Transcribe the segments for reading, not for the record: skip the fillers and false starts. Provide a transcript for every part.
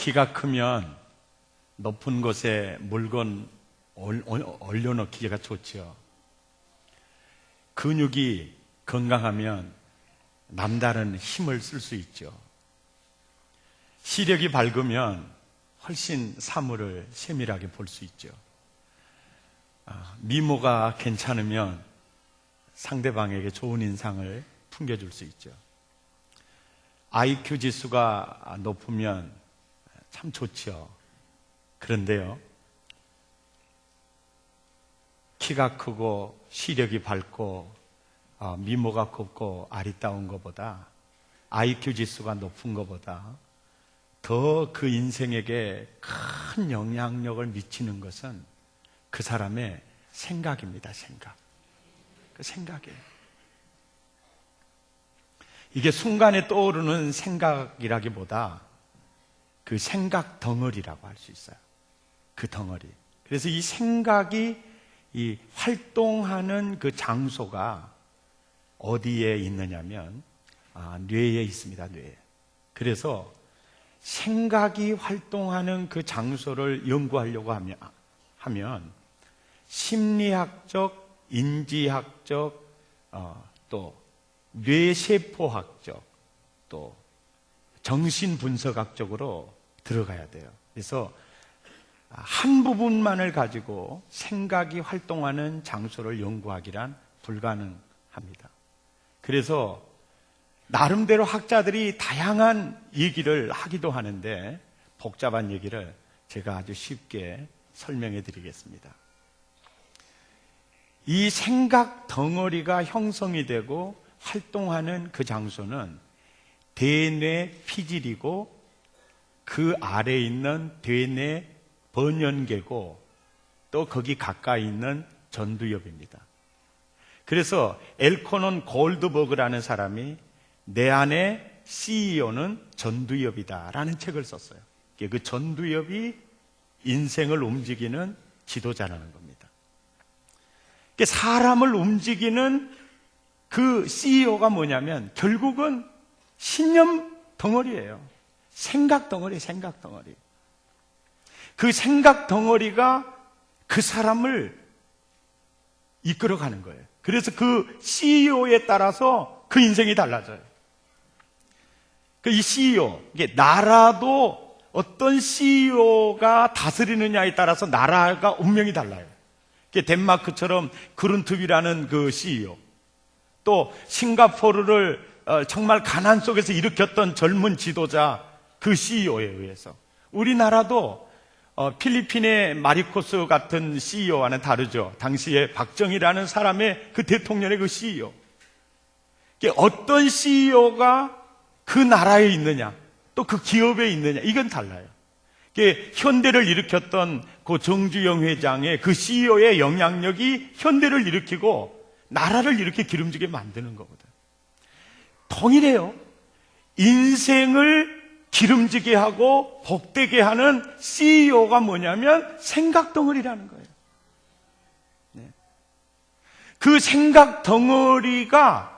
키가 크면 높은 곳에 물건 올려놓기가 좋죠. 근육이 건강하면 남다른 힘을 쓸 수 있죠. 시력이 밝으면 훨씬 사물을 세밀하게 볼 수 있죠. 미모가 괜찮으면 상대방에게 좋은 인상을 풍겨줄 수 있죠. IQ 지수가 높으면 참 좋죠. 그런데요, 키가 크고 시력이 밝고 미모가 곱고 아리따운 것보다, IQ 지수가 높은 것보다 더 그 인생에게 큰 영향력을 미치는 것은 그 사람의 생각입니다. 생각. 그 생각이에요. 이게 순간에 떠오르는 생각이라기보다 그 생각 덩어리라고 할 수 있어요. 그 덩어리. 그래서 이 생각이 이 활동하는 그 장소가 어디에 있느냐면 뇌에 있습니다. 뇌에. 그래서 생각이 활동하는 그 장소를 연구하려고 하면 심리학적, 인지학적, 또 뇌세포학적, 또 정신분석학적으로 들어가야 돼요. 그래서 한 부분만을 가지고 생각이 활동하는 장소를 연구하기란 불가능합니다. 그래서 나름대로 학자들이 다양한 얘기를 하기도 하는데 복잡한 얘기를 제가 아주 쉽게 설명해 드리겠습니다. 이 생각 덩어리가 형성이 되고 활동하는 그 장소는 대뇌 피질이고 그 아래에 있는 대뇌 번연계고 또 거기 가까이 있는 전두엽입니다. 그래서 엘코논 골드버그라는 사람이 내 안의 CEO는 전두엽이다라는 책을 썼어요. 그 전두엽이 인생을 움직이는 지도자라는 겁니다. 사람을 움직이는 그 CEO가 뭐냐면 결국은 신념 덩어리예요. 생각 덩어리, 생각 덩어리. 그 생각 덩어리가 그 사람을 이끌어가는 거예요. 그래서 그 CEO에 따라서 그 인생이 달라져요. 이 CEO, 이게 나라도 어떤 CEO가 다스리느냐에 따라서 나라가 운명이 달라요. 덴마크처럼 그룬트비라는 그 CEO, 또 싱가포르를 정말 가난 속에서 일으켰던 젊은 지도자 그 CEO에 의해서, 우리나라도 필리핀의 마리코스 같은 CEO와는 다르죠. 당시에 박정희라는 사람의 그 대통령의 그 CEO, 어떤 CEO가 그 나라에 있느냐, 또 그 기업에 있느냐, 이건 달라요. 현대를 일으켰던 그 정주영 회장의 그 CEO의 영향력이 현대를 일으키고 나라를 이렇게 기름지게 만드는 거거든. 동일해요. 인생을 기름지게 하고 복되게 하는 CEO가 뭐냐면 생각덩어리라는 거예요. 네. 그 생각덩어리가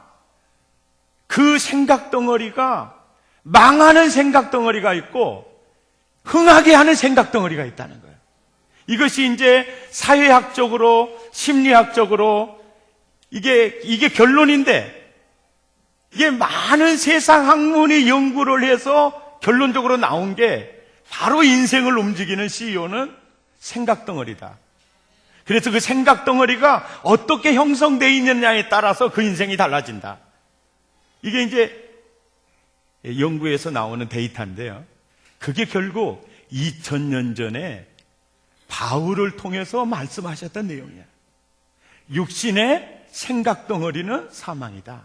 망하는 생각덩어리가 있고 흥하게 하는 생각덩어리가 있다는 거예요. 이것이 이제 사회학적으로, 심리학적으로 이게 결론인데, 이게 많은 세상 학문이 연구를 해서 결론적으로 나온 게 바로 인생을 움직이는 CEO는 생각덩어리다. 그래서 그 생각덩어리가 어떻게 형성되어 있느냐에 따라서 그 인생이 달라진다. 이게 이제 연구에서 나오는 데이터인데요. 그게 결국 2000년 전에 바울을 통해서 말씀하셨던 내용이야. 육신의 생각덩어리는 사망이다.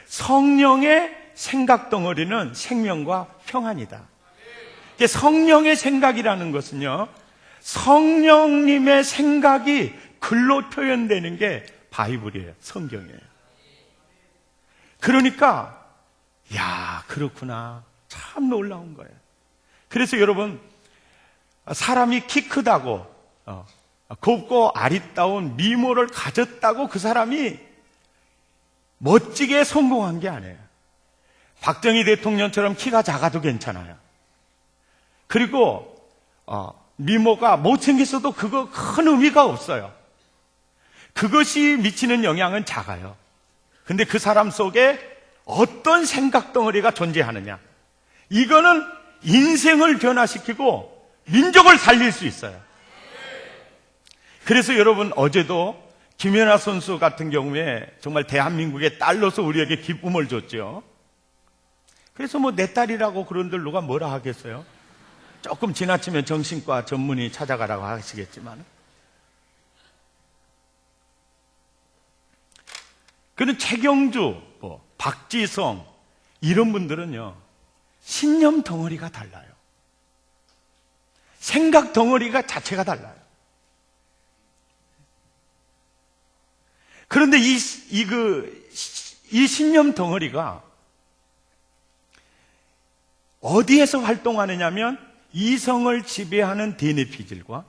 성령의 생각덩어리는 생명과 평안이다. 성령의 생각이라는 것은요, 성령님의 생각이 글로 표현되는 게 바이블이에요. 성경이에요. 그러니까 야, 그렇구나. 참 놀라운 거예요. 그래서 여러분, 사람이 키 크다고 곱고 아리따운 미모를 가졌다고 그 사람이 멋지게 성공한 게 아니에요. 박정희 대통령처럼 키가 작아도 괜찮아요. 그리고 미모가 못생겼어도 그거 큰 의미가 없어요. 그것이 미치는 영향은 작아요. 근데 그 사람 속에 어떤 생각 덩어리가 존재하느냐, 이거는 인생을 변화시키고 민족을 살릴 수 있어요. 그래서 여러분, 어제도 김연아 선수 같은 경우에 정말 대한민국의 딸로서 우리에게 기쁨을 줬죠. 그래서 뭐 내 딸이라고 그런들 누가 뭐라 하겠어요? 조금 지나치면 정신과 전문의 찾아가라고 하시겠지만, 그는 최경주, 박지성 이런 분들은요, 신념 덩어리가 달라요. 생각 덩어리가 자체가 달라요. 그런데 이 신념 덩어리가 어디에서 활동하느냐면, 이성을 지배하는 대뇌피질과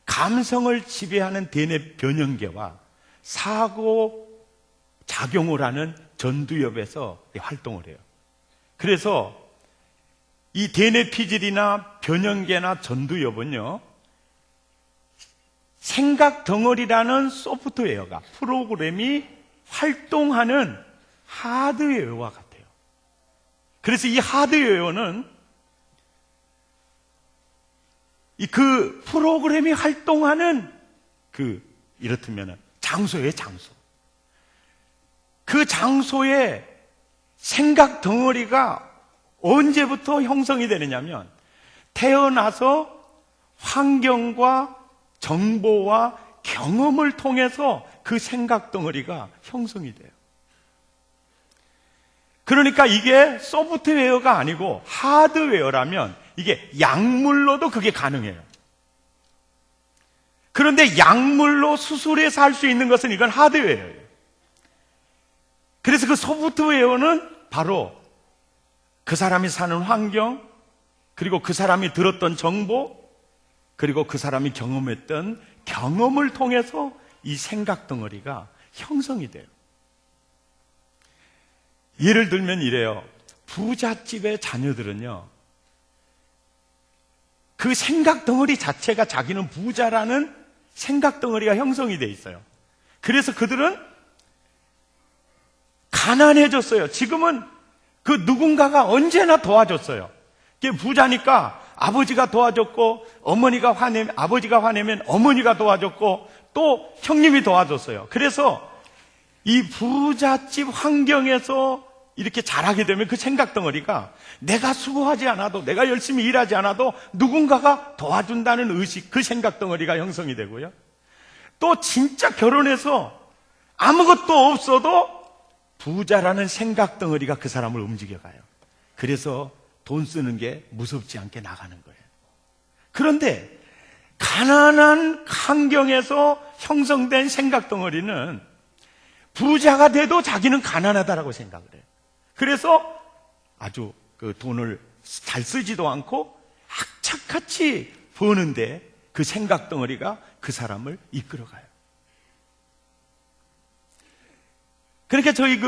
감성을 지배하는 대뇌 변형계와 사고 작용을 하는 전두엽에서 활동을 해요. 그래서 이 대뇌피질이나 변형계나 전두엽은요, 생각 덩어리라는 소프트웨어가, 프로그램이 활동하는 하드웨어와 같아요. 그래서 이 하드웨어는 그 프로그램이 활동하는 이렇다면 장소예요, 장소. 그 장소에 생각 덩어리가 언제부터 형성이 되느냐면, 태어나서 환경과 정보와 경험을 통해서 그 생각 덩어리가 형성이 돼요. 그러니까 이게 소프트웨어가 아니고 하드웨어라면 이게 약물로도 그게 가능해요. 그런데 약물로 수술해서 할 수 있는 것은 이건 하드웨어예요. 그래서 그 소프트웨어는 바로 그 사람이 사는 환경, 그리고 그 사람이 들었던 정보, 그리고 그 사람이 경험했던 경험을 통해서 이 생각 덩어리가 형성이 돼요. 예를 들면 이래요. 부잣집의 자녀들은요, 그 생각 덩어리 자체가 자기는 부자라는 생각 덩어리가 형성이 돼 있어요. 그래서 그들은 가난해졌어요. 지금은 그 누군가가 언제나 도와줬어요. 부자니까 아버지가 도와줬고, 아버지가 화내면 어머니가 도와줬고, 또 형님이 도와줬어요. 그래서 이 부잣집 환경에서 이렇게 자라게 되면 그 생각 덩어리가 내가 수고하지 않아도, 내가 열심히 일하지 않아도 누군가가 도와준다는 의식, 그 생각 덩어리가 형성이 되고요. 또 진짜 결혼해서 아무것도 없어도 부자라는 생각 덩어리가 그 사람을 움직여가요. 그래서 돈 쓰는 게 무섭지 않게 나가는 거예요. 그런데 가난한 환경에서 형성된 생각 덩어리는 부자가 돼도 자기는 가난하다라고 생각을 해요. 그래서 아주 그 돈을 잘 쓰지도 않고 악착같이 버는데 그 생각 덩어리가 그 사람을 이끌어가요. 그러니까 저희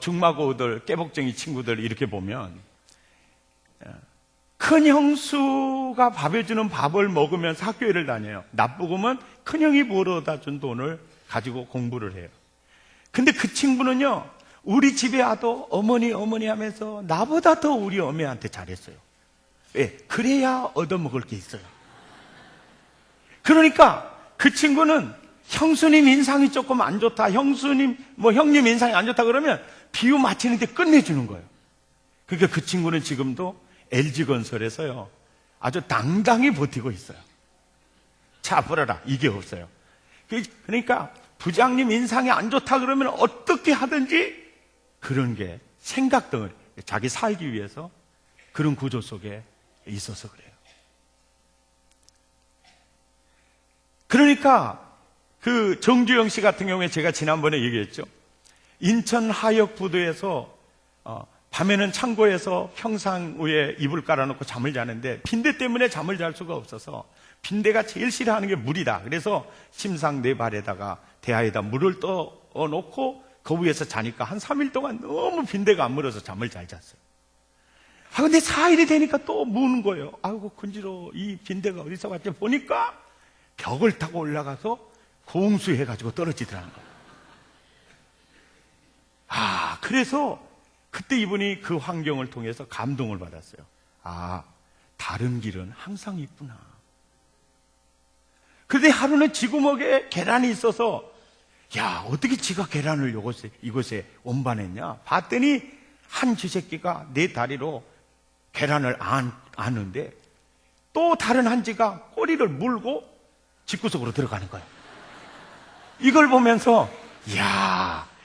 중마고들, 깨복쟁이 친구들 이렇게 보면, 큰 형수가 밥 해주는 밥을 먹으면서 학교를 다녀요. 나쁘고면 큰 형이 벌어다 준 돈을 가지고 공부를 해요. 근데 그 친구는요, 우리 집에 와도 어머니 하면서 나보다 더 우리 어머니한테 잘했어요. 왜? 그래야 얻어먹을 게 있어요. 그러니까 그 친구는 형수님 인상이 조금 안 좋다, 형님 인상이 안 좋다 그러면 비유 맞히는데 끝내주는 거예요. 그러니까 그 친구는 지금도 LG건설에서요, 아주 당당히 버티고 있어요. 차 벌어라, 이게 없어요. 그러니까 부장님 인상이 안 좋다 그러면 어떻게 하든지 그런 게 생각 덩어리, 자기 살기 위해서 그런 구조 속에 있어서 그래요. 그러니까 그 정주영 씨 같은 경우에 제가 지난번에 얘기했죠. 인천 하역부두에서 밤에는 창고에서 평상 위에 이불 깔아놓고 잠을 자는데 빈대 때문에 잠을 잘 수가 없어서, 빈대가 제일 싫어하는 게 물이다. 그래서 침상 네 발에다가 대야에다 물을 떠놓고 그 위에서 자니까 한 3일 동안 너무 빈대가 안 물어서 잠을 잘 잤어요. 근데 4일이 되니까 또 무는 거예요. 아이고, 건지러워. 이 빈대가 어디서 왔지? 보니까 벽을 타고 올라가서 공수해가지고 떨어지더라는 거예요. 그래서 그때 이분이 그 환경을 통해서 감동을 받았어요. 다른 길은 항상 있구나. 그런데 하루는 지구목에 계란이 있어서, 어떻게 지가 계란을 이곳에 운반했냐? 봤더니 한 쥐새끼가 네 다리로 계란을 아는데 또 다른 한 쥐가 꼬리를 물고 집구석으로 들어가는 거예요. 이걸 보면서,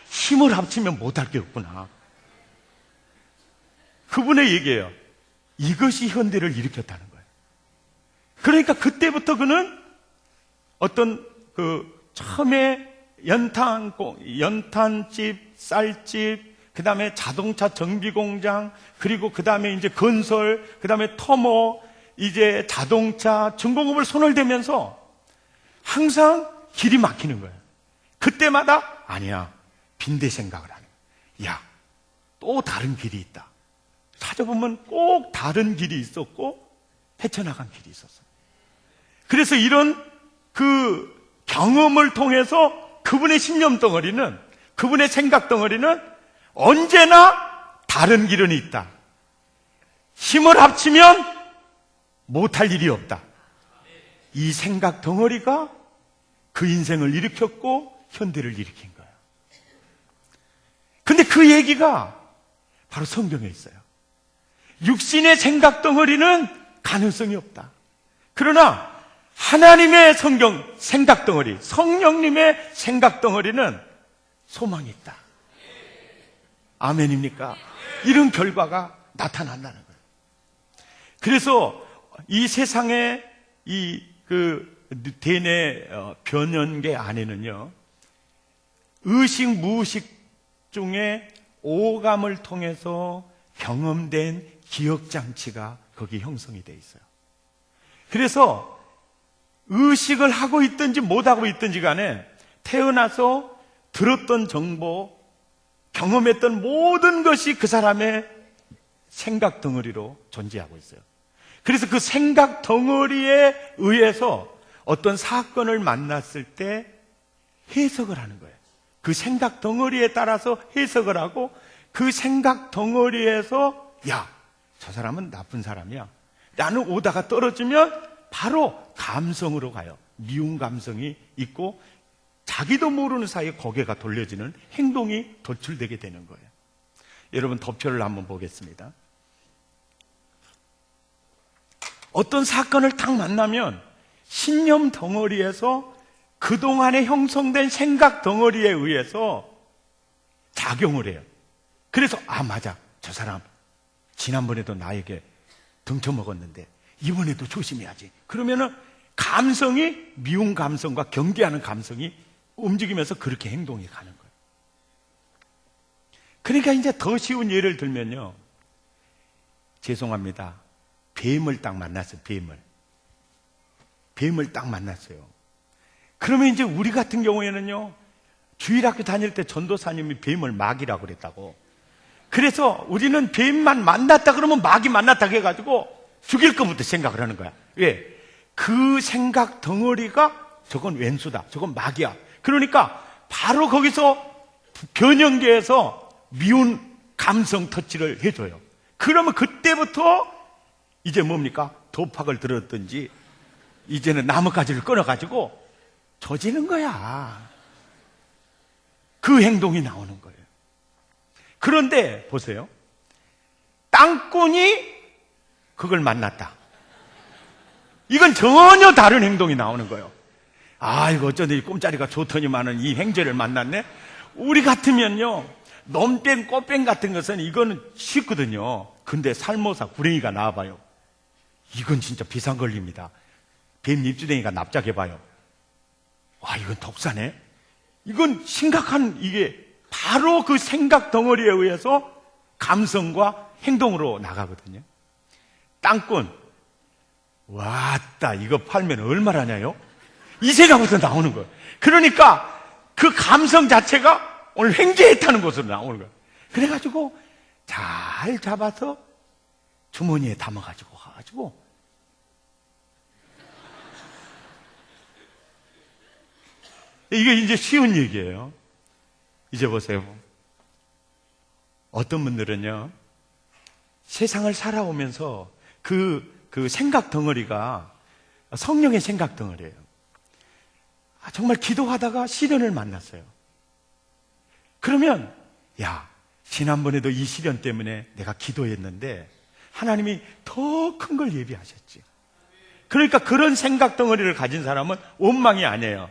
힘을 합치면 못할 게 없구나. 그분의 얘기예요. 이것이 현대를 일으켰다는 거예요. 그러니까 그때부터 그는 어떤 처음에 연탄집, 쌀집, 그 다음에 자동차 정비공장, 그리고 그 다음에 이제 건설, 그 다음에 터모, 이제 자동차, 중공업을 손을 대면서 항상 길이 막히는 거예요. 그때마다 아니야, 빈대 생각을 하는 거예요. 또 다른 길이 있다. 찾아보면 꼭 다른 길이 있었고 헤쳐나간 길이 있었어요. 그래서 이런 그 경험을 통해서 그분의 신념 덩어리는, 그분의 생각 덩어리는 언제나 다른 길은 있다. 힘을 합치면 못할 일이 없다. 이 생각 덩어리가 그 인생을 일으켰고 현대를 일으킨 거예요. 근데 그 얘기가 바로 성경에 있어요. 육신의 생각 덩어리는 가능성이 없다. 그러나 하나님의 생각 덩어리, 성령님의 생각 덩어리는 소망이 있다. 아멘입니까? 이런 결과가 나타난다는 거예요. 그래서 이 세상의 대뇌 변연계 안에는요, 의식, 무의식 중에 오감을 통해서 경험된 기억장치가 거기 형성이 되어 있어요. 그래서 의식을 하고 있든지 못하고 있든지 간에 태어나서 들었던 정보, 경험했던 모든 것이 그 사람의 생각 덩어리로 존재하고 있어요. 그래서 그 생각 덩어리에 의해서 어떤 사건을 만났을 때 해석을 하는 거예요. 그 생각 덩어리에 따라서 해석을 하고, 그 생각 덩어리에서 저 사람은 나쁜 사람이야, 나는 오다가 떨어지면 바로 감성으로 가요. 미운 감성이 있고 자기도 모르는 사이에 고개가 돌려지는 행동이 도출되게 되는 거예요. 여러분, 덮표를 한번 보겠습니다. 어떤 사건을 딱 만나면 신념 덩어리에서 그동안에 형성된 생각 덩어리에 의해서 작용을 해요. 그래서 맞아, 저 사람 지난번에도 나에게 등쳐먹었는데 이번에도 조심해야지. 그러면은 감성이, 미운 감성과 경계하는 감성이 움직이면서 그렇게 행동이 가는 거예요. 그러니까 이제 더 쉬운 예를 들면요, 죄송합니다, 뱀을 딱 만났어요. 뱀을 딱 만났어요. 그러면 이제 우리 같은 경우에는요, 주일학교 다닐 때 전도사님이 뱀을 마귀라고 그랬다고. 그래서 우리는 뱀만 만났다 그러면 마귀 만났다 해가지고 죽일 것부터 생각을 하는 거야. 왜? 그 생각 덩어리가 저건 왼수다, 저건 마귀야. 그러니까 바로 거기서 변형계에서 미운 감성 터치를 해줘요. 그러면 그때부터 이제 뭡니까? 도박을 들었든지 이제는 나뭇가지를 끊어가지고 조지는 거야. 그 행동이 나오는 거예요. 그런데 보세요, 땅꾼이 그걸 만났다. 이건 전혀 다른 행동이 나오는 거예요. 이거 어쩐지 이 꼼짜리가 좋더니만은 이 행제를 만났네. 우리 같으면요, 논뱀, 꽃뱀 같은 것은 이거는 쉽거든요. 근데 살모사, 구렁이가 나와봐요. 이건 진짜 비상 걸립니다. 뱀 입주댕이가 납작해봐요. 이건 독사네. 이건 심각한, 이게 바로 그 생각 덩어리에 의해서 감성과 행동으로 나가거든요. 땅꾼, 왔다, 이거 팔면 얼마라냐요? 이 생각부터 나오는 거예요. 그러니까 그 감성 자체가 오늘 횡재했다는 것으로 나오는 거예요. 그래가지고 잘 잡아서 주머니에 담아가지고 가가지고 이게 이제 쉬운 얘기예요. 이제 보세요. 어떤 분들은요, 세상을 살아오면서 그 생각 덩어리가 성령의 생각 덩어리예요. 정말 기도하다가 시련을 만났어요. 그러면, 야, 지난번에도 이 시련 때문에 내가 기도했는데 하나님이 더 큰 걸 예비하셨지. 그러니까 그런 생각 덩어리를 가진 사람은 원망이 아니에요.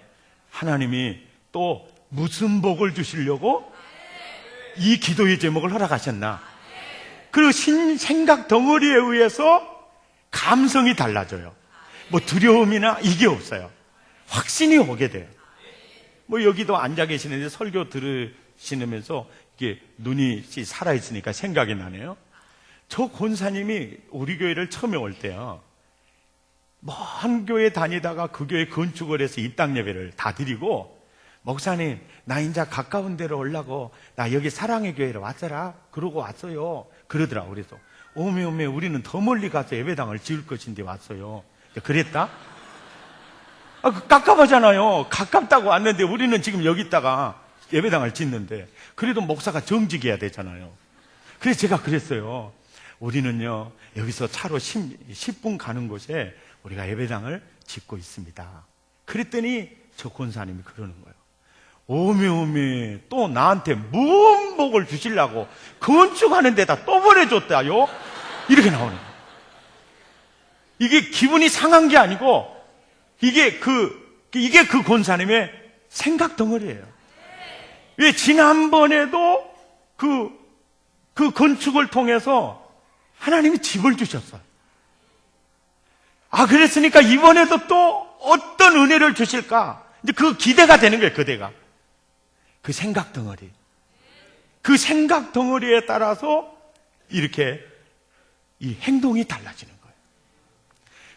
하나님이 또 무슨 복을 주시려고 이 기도의 제목을 허락하셨나? 그리고 생각 덩어리에 의해서 감성이 달라져요. 뭐 두려움이나 이게 없어요. 확신이 오게 돼요. 뭐 여기도 앉아 계시는데 설교 들으시면서 이게 눈이 살아있으니까 생각이 나네요. 저 권사님이 우리 교회를 처음에 올 때요, 먼 교회 다니다가 그 교회 건축을 해서 입당 예배를 다 드리고, 목사님 나 이제 가까운 데로 오려고 나 여기 사랑의 교회로 왔더라 그러고 왔어요 그러더라고. 그래서 오메 우리는 더 멀리 가서 예배당을 지을 것인데 왔어요. 그랬다? 깝깝하잖아요. 가깝다고 왔는데 우리는 지금 여기 있다가 예배당을 짓는데, 그래도 목사가 정직해야 되잖아요. 그래서 제가 그랬어요. 우리는요 여기서 차로 10분 가는 곳에 우리가 예배당을 짓고 있습니다. 그랬더니 저 권사님이 그러는 거예요. 오메 또 나한테 뭔 복을 주시려고 건축하는 데다 또 보내줬다요? 이렇게 나오는 거예요. 이게 기분이 상한 게 아니고 이게 그 권사님의 생각 덩어리예요. 왜 지난번에도 그 건축을 통해서 하나님이 집을 주셨어요. 그랬으니까 이번에도 또 어떤 은혜를 주실까? 이제 그 기대가 되는 거예요, 그대가. 그 생각 덩어리. 그 생각 덩어리에 따라서 이렇게 이 행동이 달라지는 거예요.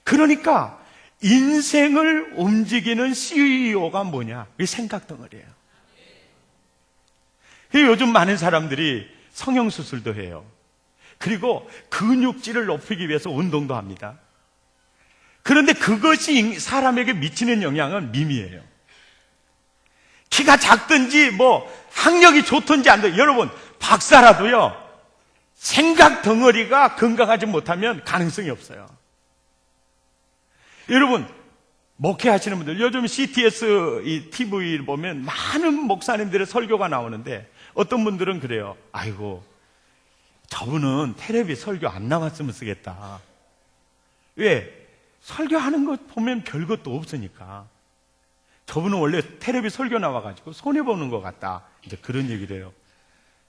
그러니까 인생을 움직이는 CEO가 뭐냐? 이 생각 덩어리예요. 요즘 많은 사람들이 성형수술도 해요. 그리고 근육질을 높이기 위해서 운동도 합니다. 그런데 그것이 사람에게 미치는 영향은 미미해요. 키가 작든지 뭐 학력이 좋든지 안 돼. 여러분, 박사라도요 생각 덩어리가 건강하지 못하면 가능성이 없어요. 여러분, 목회하시는 분들, 요즘 CTS 이 TV를 보면 많은 목사님들의 설교가 나오는데 어떤 분들은 그래요. 아이고, 저분은 텔레비 설교 안 나왔으면 쓰겠다. 왜? 설교하는 것 보면 별것도 없으니까. 저분은 원래 텔레비 설교 나와가지고 손해보는 것 같다. 이제 그런 얘기를 해요.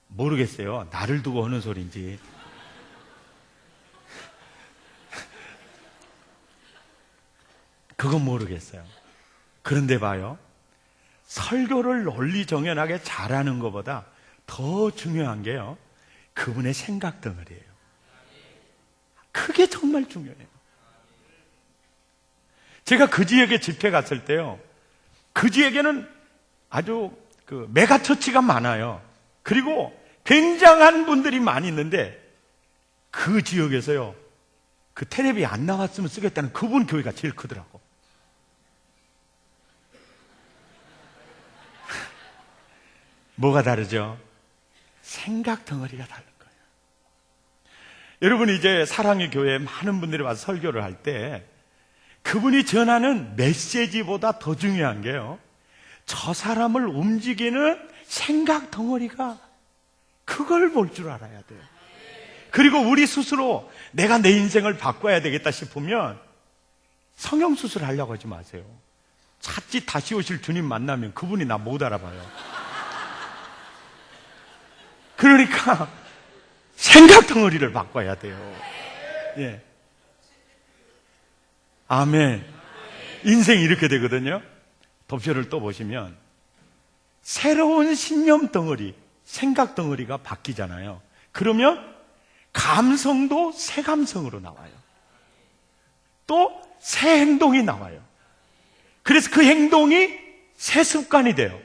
모르겠어요. 나를 두고 하는 소리인지. 그건 모르겠어요. 그런데 봐요. 설교를 논리정연하게 잘하는 것보다 더 중요한 게요, 그분의 생각 덩어리예요. 그게 정말 중요해요. 제가 그 지역에 집회 갔을 때요, 그 지역에는 아주 메가처치가 많아요. 그리고 굉장한 분들이 많이 있는데 그 지역에서요, 그 텔레비 안 나왔으면 쓰겠다는 그분 교회가 제일 크더라고. 뭐가 다르죠? 생각 덩어리가 다른 거예요. 여러분, 이제 사랑의 교회에 많은 분들이 와서 설교를 할 때 그분이 전하는 메시지보다 더 중요한 게요, 저 사람을 움직이는 생각 덩어리가, 그걸 볼 줄 알아야 돼요. 그리고 우리 스스로 내가 내 인생을 바꿔야 되겠다 싶으면 성형수술 하려고 하지 마세요. 찾지 다시 오실 주님 만나면 그분이 나 못 알아봐요. 그러니까 생각 덩어리를 바꿔야 돼요. 예. 아멘. 인생이 이렇게 되거든요. 덮표를 또 보시면 새로운 신념 덩어리, 생각 덩어리가 바뀌잖아요. 그러면 감성도 새 감성으로 나와요. 또 새 행동이 나와요. 그래서 그 행동이 새 습관이 돼요.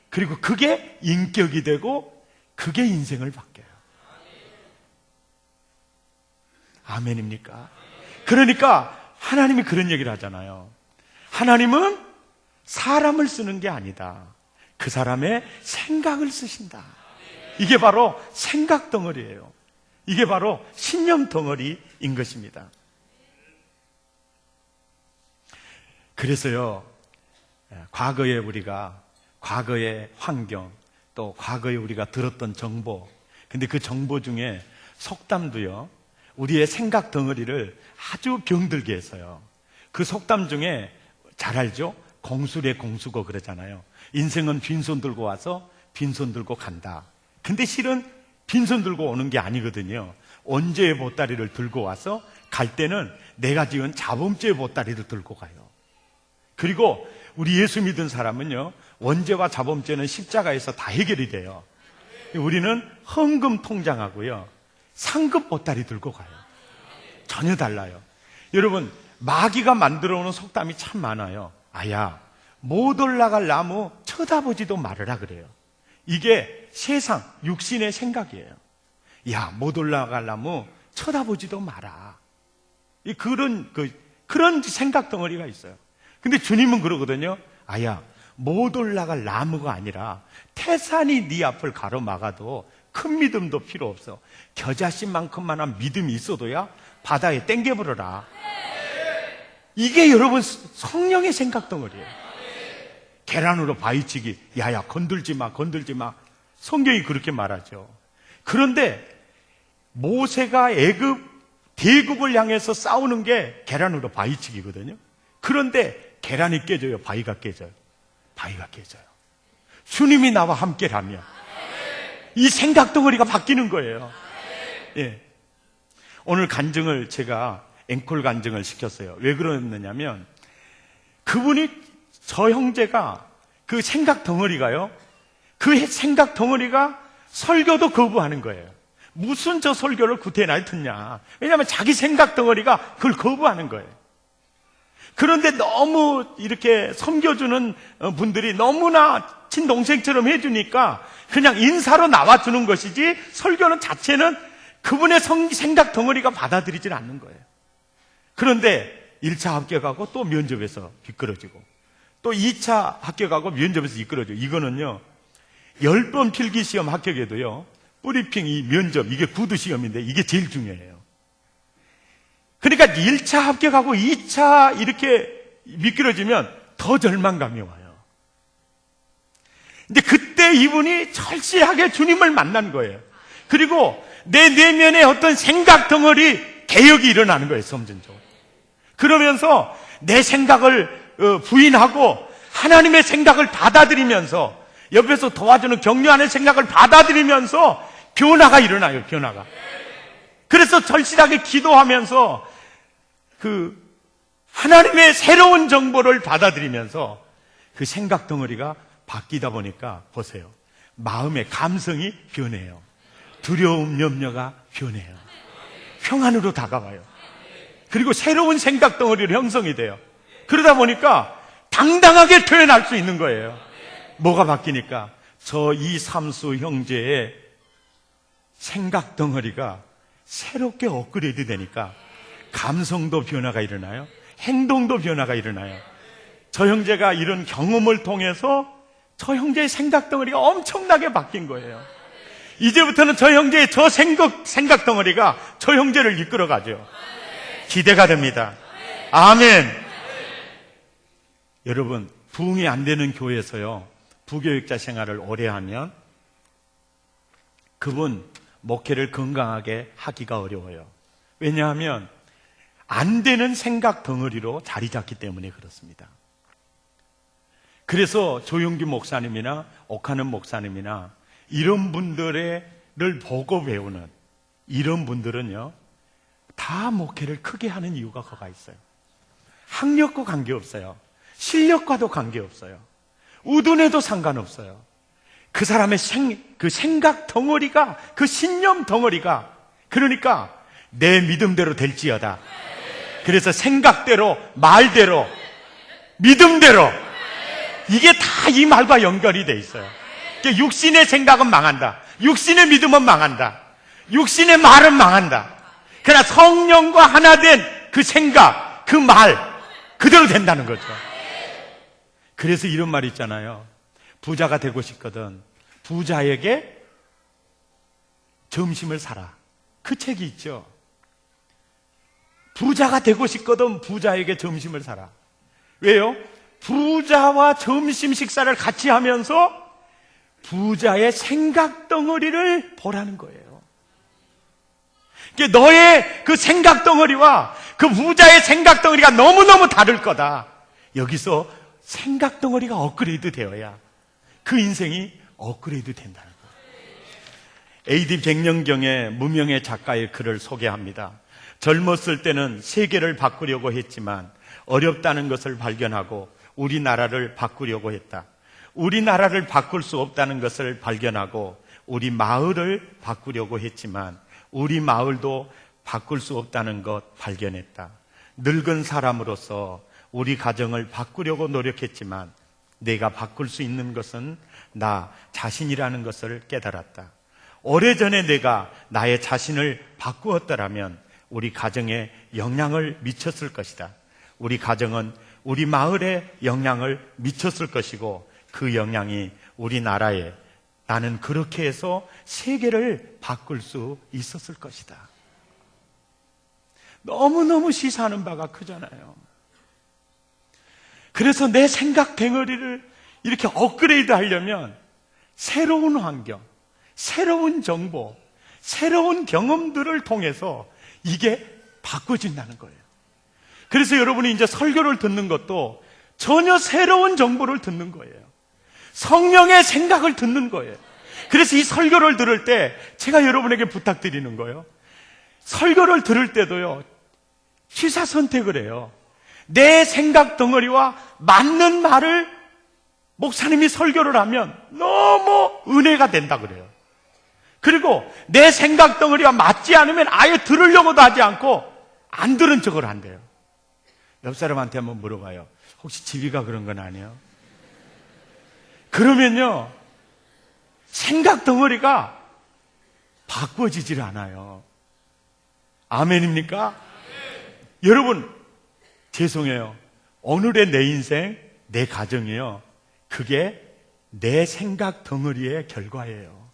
그리고 그게 인격이 되고 그게 인생을 바뀌어요. 아멘입니까? 그러니까 하나님이 그런 얘기를 하잖아요. 하나님은 사람을 쓰는 게 아니다. 그 사람의 생각을 쓰신다. 이게 바로 생각 덩어리예요. 이게 바로 신념 덩어리인 것입니다. 그래서요, 과거의 우리가, 과거의 환경, 또 과거에 우리가 들었던 정보, 근데 그 정보 중에 속담도요, 우리의 생각 덩어리를 아주 병들게 했어요. 그 속담 중에 잘 알죠? 공수래 공수고 그러잖아요. 인생은 빈손 들고 와서 빈손 들고 간다. 근데 실은 빈손 들고 오는 게 아니거든요. 언제의 보따리를 들고 와서 갈 때는 내가 지은 자범죄의 보따리를 들고 가요. 그리고 우리 예수 믿은 사람은요, 원죄와 자범죄는 십자가에서 다 해결이 돼요. 우리는 헌금 통장하고요, 상급 보따리 들고 가요. 전혀 달라요. 여러분, 마귀가 만들어 오는 속담이 참 많아요. 아야, 못 올라갈 나무 쳐다보지도 말으라 그래요. 이게 세상, 육신의 생각이에요. 야, 못 올라갈 나무 쳐다보지도 마라. 그런 생각 덩어리가 있어요. 근데 주님은 그러거든요. 아야, 못 올라갈 나무가 아니라 태산이 네 앞을 가로막아도 큰 믿음도 필요 없어. 겨자씨만큼만한 믿음이 있어도야 바다에 땡겨버려라. 이게 여러분 성령의 생각 덩어리예요. 계란으로 바위치기, 야야 건들지 마, 건들지 마. 성경이 그렇게 말하죠. 그런데 모세가 대국을 향해서 싸우는 게 계란으로 바위치기거든요. 그런데 계란이 깨져요, 바위가 깨져요. 바위가 깨져요. 주님이 나와 함께라면 이 생각 덩어리가 바뀌는 거예요. 예. 오늘 간증을 제가 앵콜 간증을 시켰어요. 왜 그러느냐면 그분이, 저 형제가 그 생각 덩어리가요, 그 생각 덩어리가 설교도 거부하는 거예요. 무슨 저 설교를 구태날 듣냐. 왜냐하면 자기 생각 덩어리가 그걸 거부하는 거예요. 그런데 너무 이렇게 섬겨주는 분들이 너무나 친동생처럼 해주니까 그냥 인사로 나와주는 것이지 설교는 자체는 그분의 생각 덩어리가 받아들이질 않는 거예요. 그런데 1차 합격하고 또 면접에서 미끄러지고, 또 2차 합격하고 면접에서 미끄러지고, 이거는요 10번 필기시험 합격해도요 브리핑, 이 면접, 이게 구두시험인데 이게 제일 중요해요. 그러니까 1차 합격하고 2차 이렇게 미끄러지면 더 절망감이 와요. 근데 그때 이분이 절실하게 주님을 만난 거예요. 그리고 내 내면에 어떤 생각 덩어리 개혁이 일어나는 거예요, 점진적으로. 그러면서 내 생각을 부인하고 하나님의 생각을 받아들이면서, 옆에서 도와주는 격려하는 생각을 받아들이면서 변화가 일어나요, 변화가. 그래서 절실하게 기도하면서 하나님의 새로운 정보를 받아들이면서 그 생각 덩어리가 바뀌다 보니까 보세요. 마음의 감성이 변해요. 두려움, 염려가 변해요. 평안으로 다가와요. 그리고 새로운 생각 덩어리로 형성이 돼요. 그러다 보니까 당당하게 표현할 수 있는 거예요. 뭐가 바뀌니까 저 이삼수 형제의 생각 덩어리가 새롭게 업그레이드 되니까 감성도 변화가 일어나요. 행동도 변화가 일어나요. 저 형제가 이런 경험을 통해서 저 형제의 생각 덩어리가 엄청나게 바뀐 거예요. 이제부터는 저 형제의 저 생각 덩어리가 저 형제를 이끌어가죠. 기대가 됩니다. 아멘. 여러분, 부흥이 안 되는 교회에서요, 부교육자 생활을 오래 하면 그분 목회를 건강하게 하기가 어려워요. 왜냐하면 안 되는 생각 덩어리로 자리 잡기 때문에 그렇습니다. 그래서 조용기 목사님이나 옥하는 목사님이나 이런 분들을 보고 배우는 이런 분들은요, 다 목회를 크게 하는 이유가 거가 있어요. 학력과 관계없어요. 실력과도 관계없어요. 우둔해도 상관없어요. 그 사람의 그 생각 덩어리가, 그 신념 덩어리가, 그러니까 내 믿음대로 될지어다. 그래서 생각대로, 말대로, 믿음대로, 이게 다 이 말과 연결이 돼 있어요. 그러니까 육신의 생각은 망한다. 육신의 믿음은 망한다. 육신의 말은 망한다. 그러나 성령과 하나 된 그 생각, 그 말 그대로 된다는 거죠. 그래서 이런 말 있잖아요. 부자가 되고 싶거든 부자에게 점심을 사라. 그 책이 있죠. 부자가 되고 싶거든 부자에게 점심을 사라. 왜요? 부자와 점심 식사를 같이 하면서 부자의 생각 덩어리를 보라는 거예요. 너의 그 생각 덩어리와 그 부자의 생각 덩어리가 너무너무 다를 거다. 여기서 생각 덩어리가 업그레이드 되어야 그 인생이 업그레이드 된다는 거예요. AD 100년경에 무명의 작가의 글을 소개합니다. 젊었을 때는 세계를 바꾸려고 했지만 어렵다는 것을 발견하고 우리나라를 바꾸려고 했다. 우리나라를 바꿀 수 없다는 것을 발견하고 우리 마을을 바꾸려고 했지만 우리 마을도 바꿀 수 없다는 것 발견했다. 늙은 사람으로서 우리 가정을 바꾸려고 노력했지만 내가 바꿀 수 있는 것은 나 자신이라는 것을 깨달았다. 오래전에 내가 나의 자신을 바꾸었더라면 우리 가정에 영향을 미쳤을 것이다. 우리 가정은 우리 마을에 영향을 미쳤을 것이고 그 영향이 우리나라에 나는 그렇게 해서 세계를 바꿀 수 있었을 것이다. 너무너무 시사하는 바가 크잖아요. 그래서 내 생각 덩어리를 이렇게 업그레이드 하려면 새로운 환경, 새로운 정보, 새로운 경험들을 통해서 이게 바꿔진다는 거예요. 그래서 여러분이 이제 설교를 듣는 것도 전혀 새로운 정보를 듣는 거예요. 성령의 생각을 듣는 거예요. 그래서 이 설교를 들을 때 제가 여러분에게 부탁드리는 거예요. 설교를 들을 때도요, 취사 선택을 해요. 내 생각 덩어리와 맞는 말을 목사님이 설교를 하면 너무 은혜가 된다 그래요. 그리고 내 생각 덩어리와 맞지 않으면 아예 들으려고도 하지 않고 안 들은 척을 한대요. 옆 사람한테 한번 물어봐요. 혹시 지비가 그런 건 아니에요? 그러면요, 생각 덩어리가 바꿔지질 않아요. 아멘입니까? 여러분, 죄송해요. 오늘의 내 인생, 내 가정이요, 그게 내 생각 덩어리의 결과예요.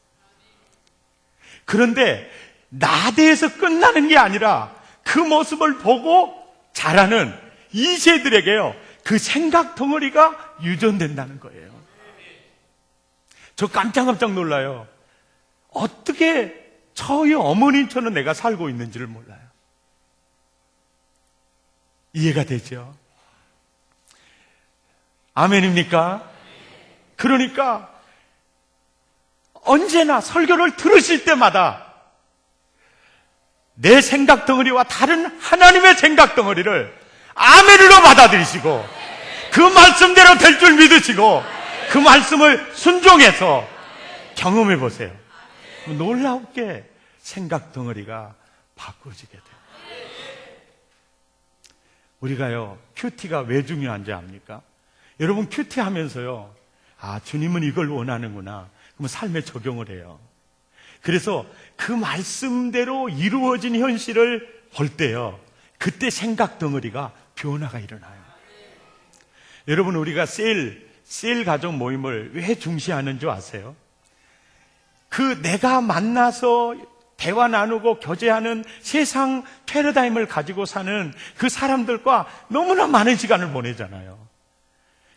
그런데 나대에서 끝나는 게 아니라 그 모습을 보고 자라는 이 세들에게요, 그 생각 덩어리가 유전된다는 거예요. 저 깜짝깜짝 놀라요. 어떻게 저희 어머니처럼 내가 살고 있는지를 몰라요. 이해가 되죠? 아멘입니까? 그러니까 언제나 설교를 들으실 때마다 내 생각 덩어리와 다른 하나님의 생각 덩어리를 아멘으로 받아들이시고 그 말씀대로 될 줄 믿으시고 그 말씀을 순종해서 경험해 보세요. 놀랍게 생각 덩어리가 바꿔지게 돼요. 우리가요, 큐티가 왜 중요한지 압니까? 여러분, 큐티 하면서요, 아, 주님은 이걸 원하는구나. 그러면 삶에 적용을 해요. 그래서 그 말씀대로 이루어진 현실을 볼 때요, 그때 생각 덩어리가 변화가 일어나요. 여러분, 우리가 셀 가족 모임을 왜 중시하는 줄 아세요? 그 내가 만나서 대화 나누고 교제하는 세상 패러다임을 가지고 사는 그 사람들과 너무나 많은 시간을 보내잖아요.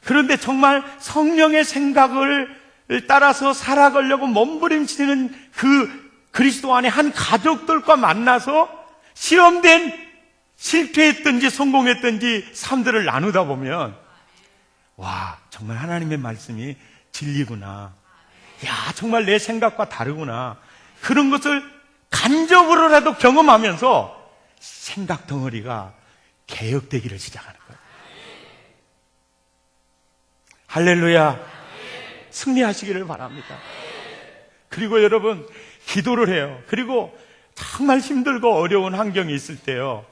그런데 정말 성령의 생각을 따라서 살아가려고 몸부림치는 그 그리스도 안에 한 가족들과 만나서 실험된 실패했든지 성공했든지 삶들을 나누다 보면, 와, 정말 하나님의 말씀이 진리구나. 야, 정말 내 생각과 다르구나. 그런 것을 간접으로라도 경험하면서 생각 덩어리가 개혁되기를 시작하는 거예요. 할렐루야. 승리하시기를 바랍니다. 그리고 여러분, 기도를 해요. 그리고 정말 힘들고 어려운 환경이 있을 때요,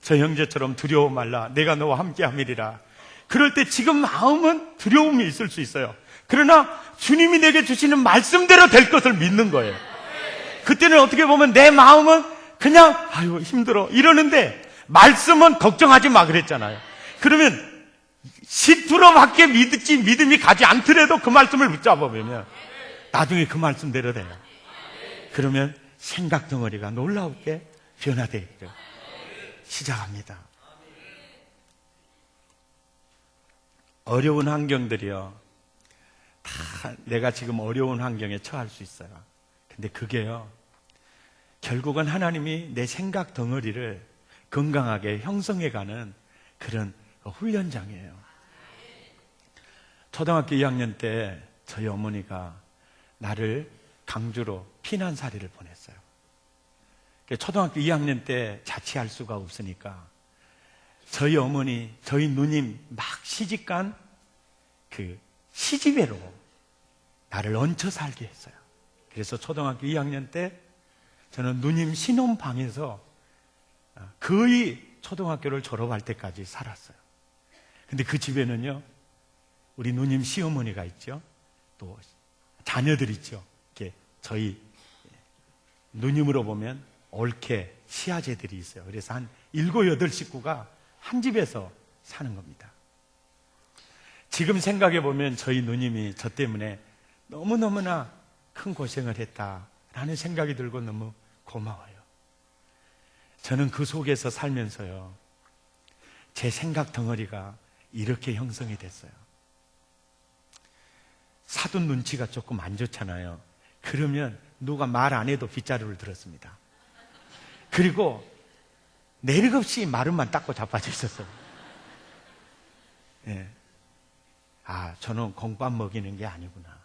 저 형제처럼 두려워 말라. 내가 너와 함께 함이리라. 그럴 때 지금 마음은 두려움이 있을 수 있어요. 그러나 주님이 내게 주시는 말씀대로 될 것을 믿는 거예요. 그때는 어떻게 보면 내 마음은 그냥 아유 힘들어 이러는데 말씀은 걱정하지 마 그랬잖아요. 그러면 10%밖에 믿음이 가지 않더라도 그 말씀을 붙잡아 보면 나중에 그 말씀대로 돼요. 그러면 생각 덩어리가 놀라우게 변화되기를 시작합니다. 어려운 환경들이요, 다 내가 지금 어려운 환경에 처할 수 있어요. 근데 그게요, 결국은 하나님이 내 생각 덩어리를 건강하게 형성해가는 그런 훈련장이에요. 초등학교 2학년 때 저희 어머니가 나를 강주로 피난살이를 보냈어요. 초등학교 2학년 때 자취할 수가 없으니까 저희 어머니, 저희 누님 막 시집간 그 시집애로 나를 얹혀 살게 했어요. 그래서 초등학교 2학년 때 저는 누님 신혼방에서 거의 초등학교를 졸업할 때까지 살았어요. 근데 그 집에는요, 우리 누님 시어머니가 있죠. 또 자녀들 있죠. 이렇게 저희 누님으로 보면 올케 시아제들이 있어요. 그래서 한 7, 8식구가 한 집에서 사는 겁니다. 지금 생각해 보면 저희 누님이 저 때문에 너무너무나 큰 고생을 했다라는 생각이 들고 너무 고마워요. 저는 그 속에서 살면서요, 제 생각 덩어리가 이렇게 형성이 됐어요. 사돈 눈치가 조금 안 좋잖아요. 그러면 누가 말 안 해도 빗자루를 들었습니다. 그리고 내력 없이 마름만 닦고 자빠져 있었어요. 예. 아, 저는 공밥 먹이는 게 아니구나.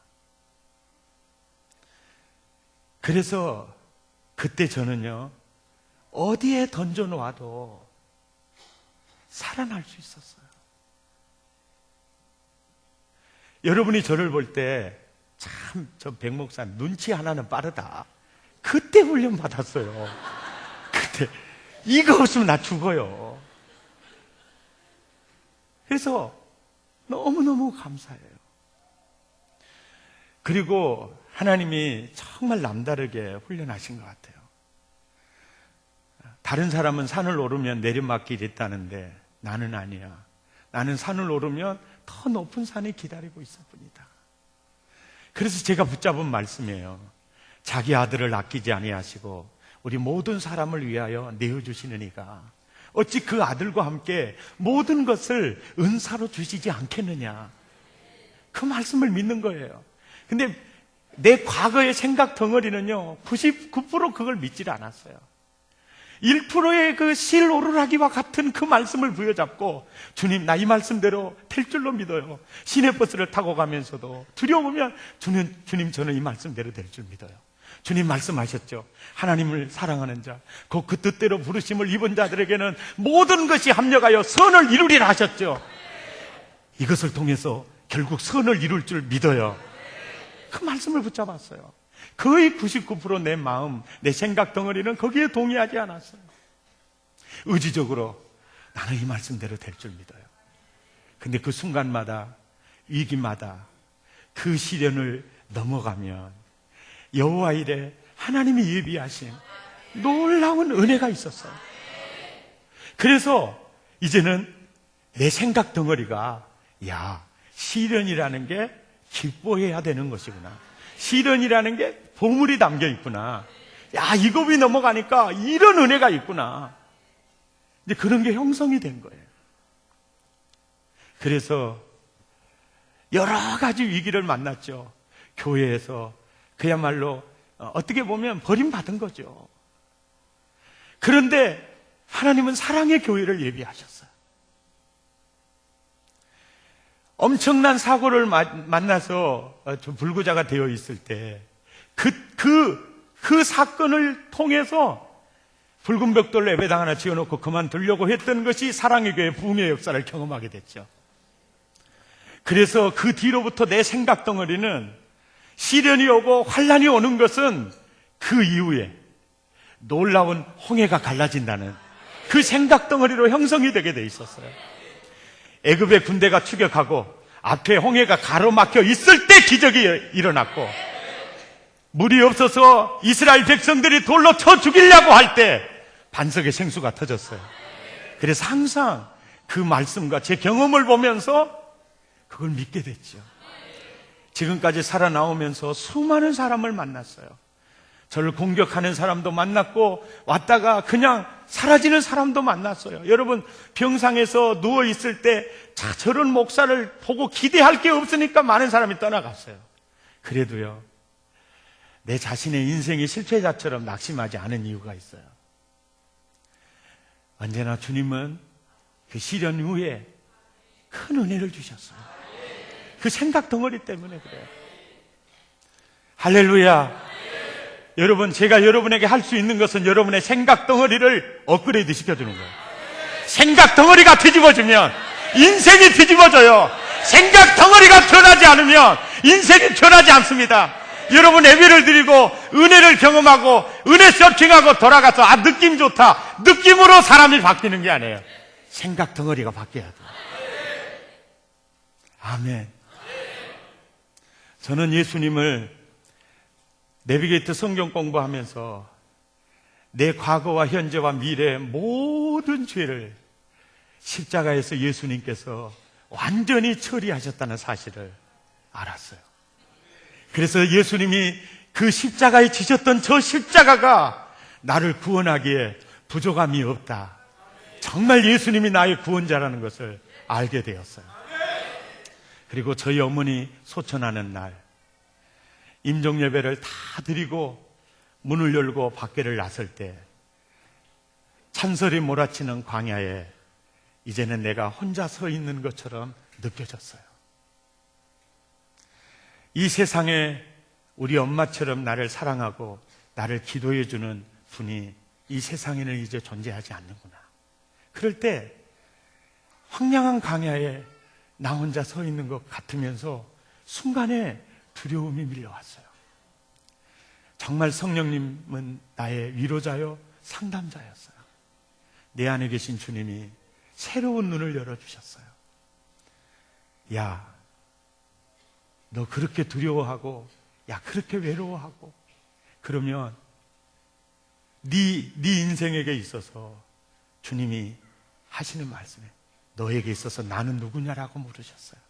그래서 그때 저는요, 어디에 던져놓아도 살아날 수 있었어요. 여러분이 저를 볼 때 참, 저 백목사님 눈치 하나는 빠르다. 그때 훈련 받았어요. 그때 이거 없으면 나 죽어요. 그래서 너무너무 감사해요. 그리고 하나님이 정말 남다르게 훈련하신 것 같아요. 다른 사람은 산을 오르면 내리막길이 있다는데 나는 아니야. 나는 산을 오르면 더 높은 산이 기다리고 있을 뿐이다. 그래서 제가 붙잡은 말씀이에요. 자기 아들을 아끼지 아니하시고 우리 모든 사람을 위하여 내어주시는 이가 어찌 그 아들과 함께 모든 것을 은사로 주시지 않겠느냐. 그 말씀을 믿는 거예요. 근데 내 과거의 생각 덩어리는요, 99% 그걸 믿질 않았어요. 1%의 그 실 오르락이와 같은 그 말씀을 부여잡고, 주님, 나 이 말씀대로 될 줄로 믿어요. 시내버스를 타고 가면서도 두려우면 주님, 저는 이 말씀대로 될 줄 믿어요. 주님 말씀하셨죠. 하나님을 사랑하는 자, 그 뜻대로 부르심을 입은 자들에게는 모든 것이 합력하여 선을 이루리라 하셨죠. 이것을 통해서 결국 선을 이룰 줄 믿어요. 그 말씀을 붙잡았어요. 거의 99% 내 마음, 내 생각 덩어리는 거기에 동의하지 않았어요. 의지적으로 나는 이 말씀대로 될 줄 믿어요. 근데 그 순간마다, 위기마다 그 시련을 넘어가면 여호와 이래 하나님이 예비하신 놀라운 은혜가 있었어요. 그래서 이제는 내 생각 덩어리가, 야, 시련이라는 게 기뻐해야 되는 것이구나. 시련이라는 게 보물이 담겨 있구나. 야, 이 겁이 넘어가니까 이런 은혜가 있구나. 이제 그런 게 형성이 된 거예요. 그래서 여러 가지 위기를 만났죠. 교회에서 그야말로 어떻게 보면 버림받은 거죠. 그런데 하나님은 사랑의 교회를 예비하셨어요. 엄청난 사고를 만나서 불구자가 되어 있을 때 그 사건을 통해서 붉은 벽돌로 예배당 하나 지어놓고 그만두려고 했던 것이 사랑의 교회 부흥의 역사를 경험하게 됐죠. 그래서 그 뒤로부터 내 생각 덩어리는 시련이 오고 환란이 오는 것은 그 이후에 놀라운 홍해가 갈라진다는 그 생각 덩어리로 형성이 되게 돼 있었어요. 애굽의 군대가 추격하고 앞에 홍해가 가로막혀 있을 때 기적이 일어났고, 물이 없어서 이스라엘 백성들이 돌로 쳐 죽이려고 할 때 반석의 생수가 터졌어요. 그래서 항상 그 말씀과 제 경험을 보면서 그걸 믿게 됐죠. 지금까지 살아나오면서 수많은 사람을 만났어요. 저를 공격하는 사람도 만났고 왔다가 그냥 사라지는 사람도 만났어요. 여러분, 병상에서 누워있을 때 저런 목사를 보고 기대할 게 없으니까 많은 사람이 떠나갔어요. 그래도요, 내 자신의 인생이 실패자처럼 낙심하지 않은 이유가 있어요. 언제나 주님은 그 시련 후에 큰 은혜를 주셨어요. 그 생각 덩어리 때문에 그래요. 할렐루야. 여러분, 제가 여러분에게 할 수 있는 것은 여러분의 생각 덩어리를 업그레이드 시켜주는 거예요. 생각 덩어리가 뒤집어지면 인생이 뒤집어져요. 생각 덩어리가 변하지 않으면 인생이 변하지 않습니다. 여러분, 예배를 드리고 은혜를 경험하고 은혜 서칭하고 돌아가서 느낌 좋다, 느낌으로 사람이 바뀌는 게 아니에요. 생각 덩어리가 바뀌어야 돼요. 아멘. 저는 예수님을 내비게이터 성경 공부하면서 내 과거와 현재와 미래의 모든 죄를 십자가에서 예수님께서 완전히 처리하셨다는 사실을 알았어요. 그래서 예수님이 그 십자가에 지셨던 저 십자가가 나를 구원하기에 부족함이 없다. 정말 예수님이 나의 구원자라는 것을 알게 되었어요. 그리고 저희 어머니 소천하는 날, 임종 예배를 다 드리고 문을 열고 밖에를 나설 때 찬설이 몰아치는 광야에 이제는 내가 혼자 서 있는 것처럼 느껴졌어요. 이 세상에 우리 엄마처럼 나를 사랑하고 나를 기도해 주는 분이 이 세상에는 이제 존재하지 않는구나. 그럴 때 황량한 광야에 나 혼자 서 있는 것 같으면서 순간에 두려움이 밀려왔어요. 정말 성령님은 나의 위로자요, 상담자였어요. 내 안에 계신 주님이 새로운 눈을 열어주셨어요. 야, 너 그렇게 두려워하고, 야, 그렇게 외로워하고, 그러면 네 인생에게 있어서 주님이 하시는 말씀에 너에게 있어서 나는 누구냐라고 물으셨어요.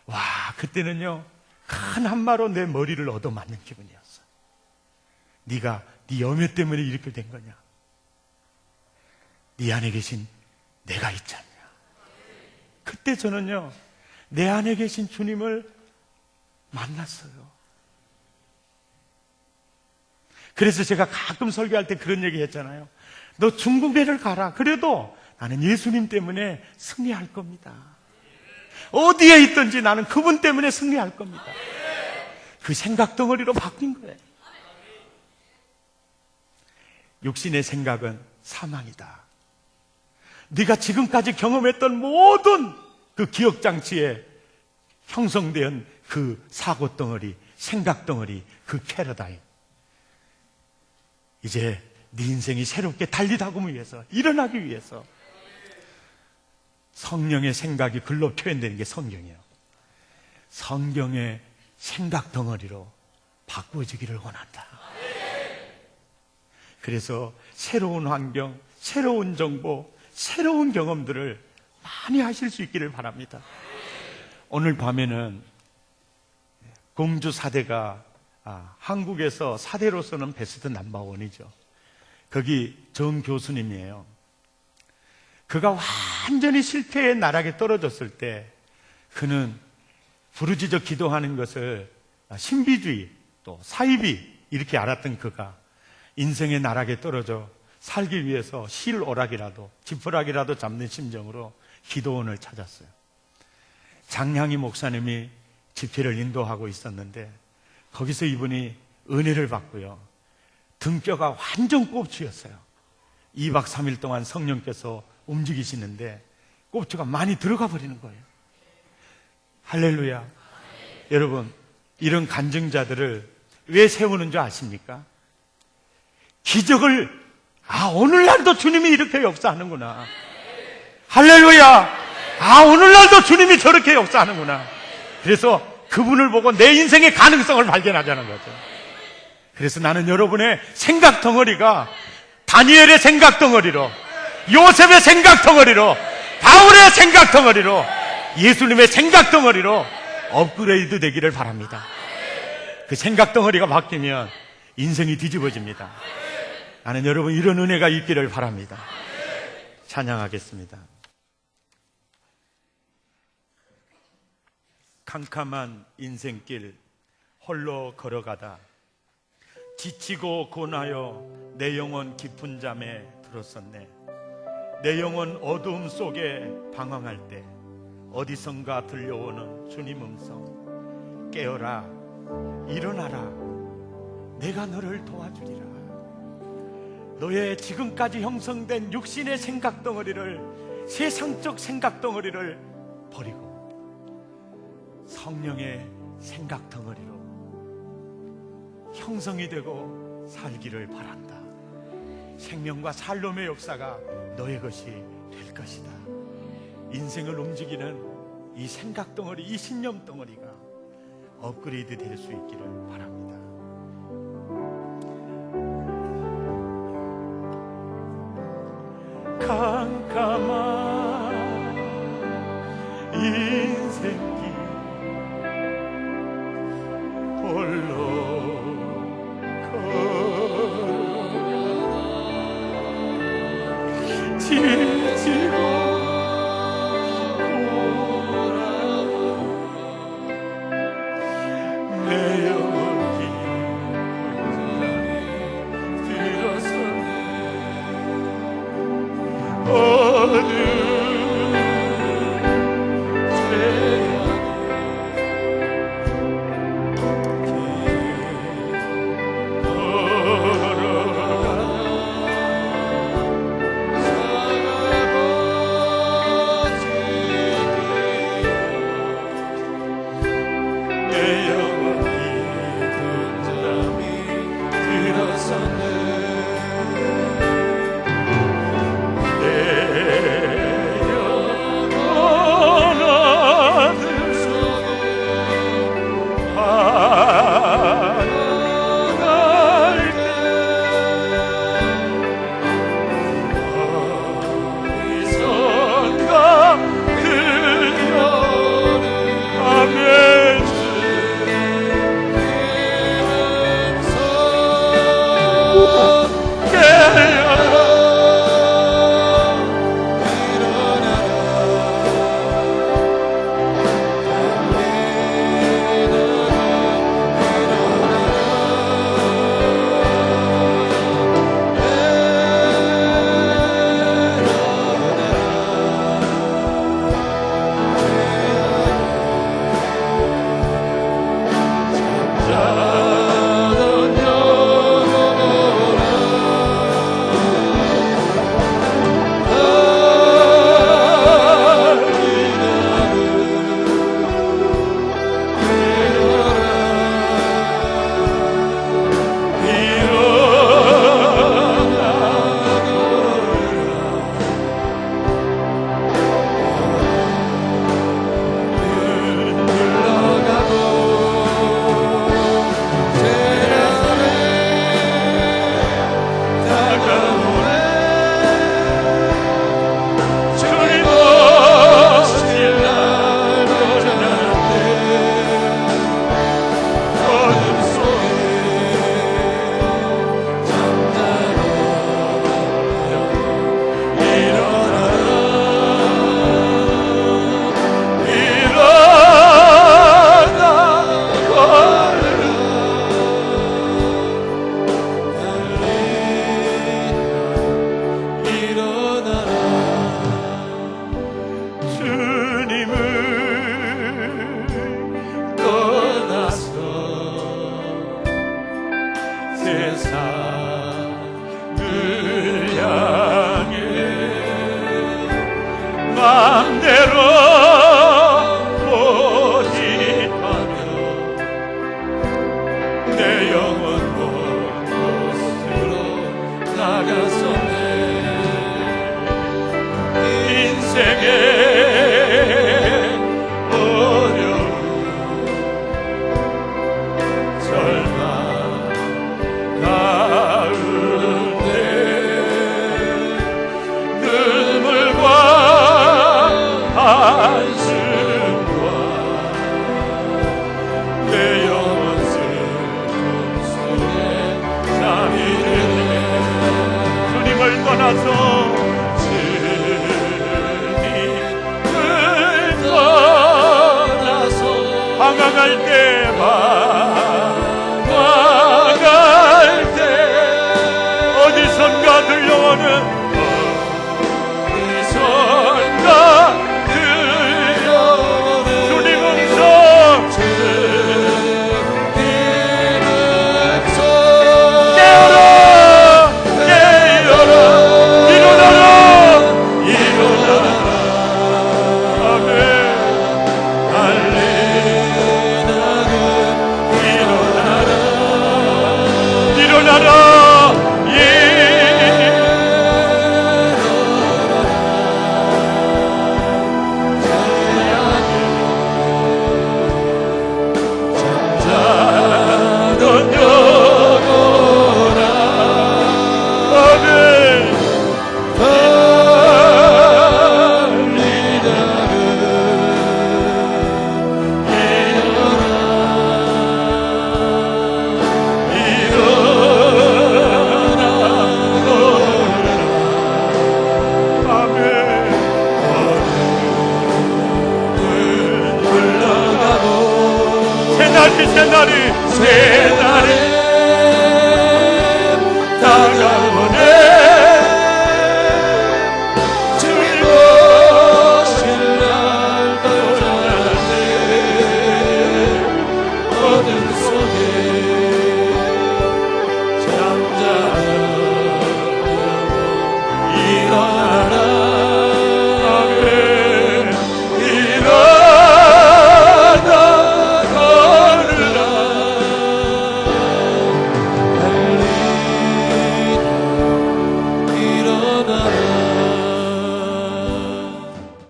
와, 그때는요, 큰 한마로 내 머리를 얻어맞는 기분이었어요. 네가 네 염려 때문에 이렇게 된 거냐? 네 안에 계신 내가 있지 않냐? 그때 저는요, 내 안에 계신 주님을 만났어요. 그래서 제가 가끔 설교할 때 그런 얘기 했잖아요. 너 중국에를 가라. 그래도 나는 예수님 때문에 승리할 겁니다. 어디에 있든지 나는 그분 때문에 승리할 겁니다. 그 생각 덩어리로 바뀐 거예요. 육신의 생각은 사망이다. 네가 지금까지 경험했던 모든 그 기억장치에 형성된 그 사고 덩어리, 생각 덩어리, 그 패러다임, 이제 네 인생이 새롭게 달리다고 위해서, 일어나기 위해서 성령의 생각이 글로 표현되는 게 성경이에요. 성경의 생각 덩어리로 바꾸어지기를 원한다. 그래서 새로운 환경, 새로운 정보, 새로운 경험들을 많이 하실 수 있기를 바랍니다. 오늘 밤에는 공주 4대가 한국에서 4대로서는 베스트 넘버원이죠. 거기 정 교수님이에요. 그가 완전히 실패의 나락에 떨어졌을 때 그는 부르짖어 기도하는 것을 신비주의 또 사이비 이렇게 알았던 그가 인생의 나락에 떨어져 살기 위해서 실오락이라도 지푸라기라도 잡는 심정으로 기도원을 찾았어요. 장향희 목사님이 집회를 인도하고 있었는데 거기서 이분이 은혜를 받고요, 등뼈가 완전 꼽추였어요. 2박 3일 동안 성령께서 움직이시는데 꼽추가 많이 들어가 버리는 거예요. 할렐루야. 여러분, 이런 간증자들을 왜 세우는 줄 아십니까? 기적을, 오늘날도 주님이 이렇게 역사하는구나. 할렐루야. 오늘날도 주님이 저렇게 역사하는구나. 그래서 그분을 보고 내 인생의 가능성을 발견하자는 거죠. 그래서 나는 여러분의 생각 덩어리가 다니엘의 생각 덩어리로, 요셉의 생각 덩어리로, 바울의 생각 덩어리로, 예수님의 생각 덩어리로 업그레이드 되기를 바랍니다. 그 생각 덩어리가 바뀌면 인생이 뒤집어집니다. 나는 여러분 이런 은혜가 있기를 바랍니다. 찬양하겠습니다. 캄캄한 인생길 홀로 걸어가다 지치고 고나여 내 영혼 깊은 잠에 들었었네. 내 영혼 어두움 속에 방황할 때 어디선가 들려오는 주님 음성, 깨어라, 일어나라, 내가 너를 도와주리라. 너의 지금까지 형성된 육신의 생각 덩어리를, 세상적 생각 덩어리를 버리고 성령의 생각 덩어리로 형성이 되고 살기를 바란다. 생명과 살롬의 역사가 너의 것이 될 것이다. 인생을 움직이는 이 생각 덩어리, 이 신념 덩어리가 업그레이드 될 수 있기를 바랍니다. 캄캄한 인생길 홀로 걸어가 지치고 떠나서 주님을 떠나서 방황할 때 어디선가 들려오는